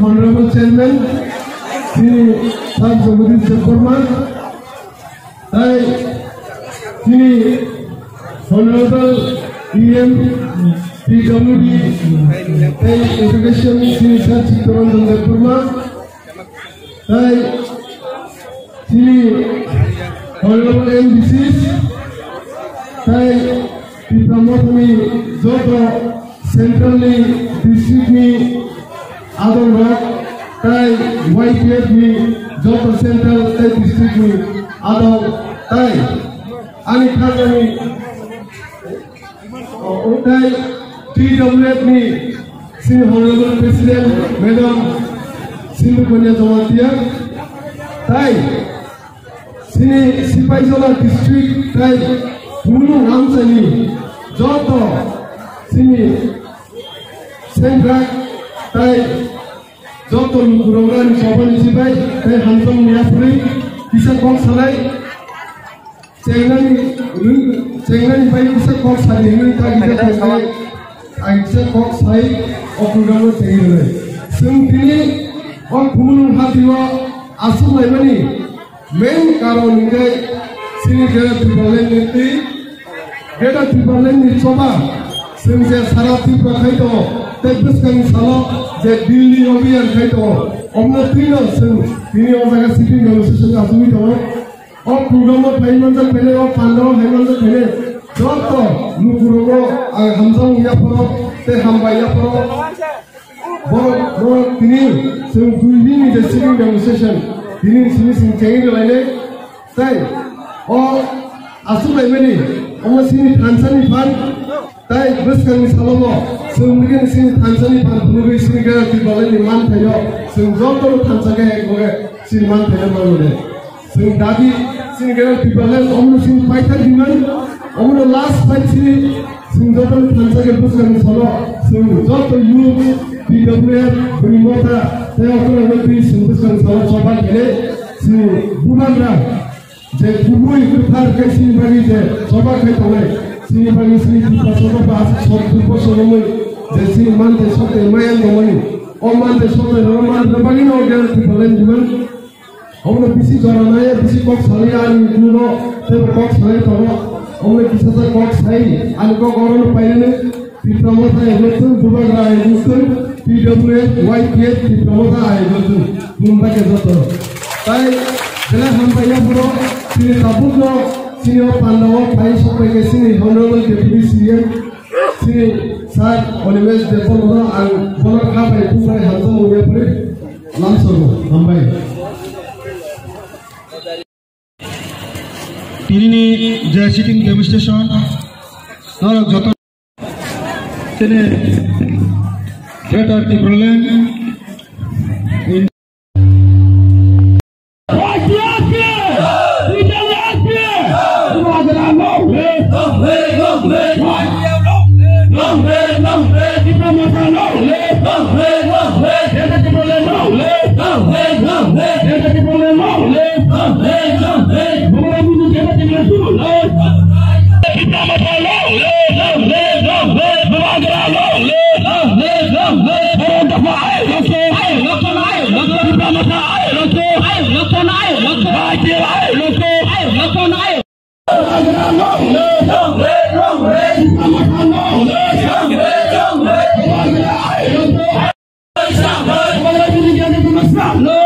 Honorable Chairman, Honorable EM PWD Education Sir Chittorandon Depurma, Honorable MDCs, promote me Zoto centrally district me Adon Rock, YPF me Zoto central district me Adon Ani Khazani TWF me Senior Honorable President Madam Sindhu Konya Jamatia Sini Sipaizola district Hulu Ramsani Joto Sini Sendrak Joto Nukurongan Soban Sipai Hansong Niapuri Kisah Kong Salai Cengani Pai Kisah Kong Salai Kisah Kong Salai Okugamo Cengani Sungkini Ok Hulu Hatiwa Asu Laimani Main Karon Ngai Sini Gera Tripalen Niti Gera Tripalen Nicoba Sini Sarah Tripa Kaito Tepus Kang Salo Je Delhi Obian Kaito Omna Tino Sini Ozaga City Negotiation Asumi Tomo Ok Programo Paimanjak Pele Ok Pandao Paimanjak Pele Joto Nukurogo Hamzong Yaporo Te Hamba Yaporo Boro Tini Sini Duini The City Negotiation Tini Sini Cengin Lainnya Asu Laimani Oma Sini Tansani Fan Bus Kang Salomo Sungin Sini Tansani Fan Bulugi Sini Gera Tripalen Man Tayo Sung Joto Tansaka Ekore Sini Man Tayo Malode Sung Dadi Sini Gera Tripalen Omno Sini Paita Diman Omno last fight Sini Sung Joto Tansaka Bus Kang Salo Sung Joto Yu PWF Primota Teokro Menteri Sentusan Salah Sobat ini si Bumandra je kubui kertar ke sini bagi je Sobat Ketole sini bagi sini kita sobat bahas sobat kosong je sini mante sobat mayan ngomongin mante sobat roman bagi orang yang balen juga हमने किसी जराना है किसी कॉक्स हले आनी इतनो तेरे कॉक्स हले तो हमने किसी से कॉक्स है आने को कौन पहले डिप्लोमा है लोगों दुबई रहा है लोगों PWF YPF डिप्लोमा है लोगों मुंबई के जातो ताई जला हम पाया पुरो सिने ताबुक लो सिने पांडवों पाई सोपे के सिने होनरेबल डेप्यूटी सीएम सिने साथ ओनिमेस डेप्लोमा आन बोलर का पाई पूरे हंसो मुझे पूरे लांसों हम पाई তিনি যে সিটিং ডেমনস্ট্রেশন আর যত তিনি থিয়েটার কি করলেন No!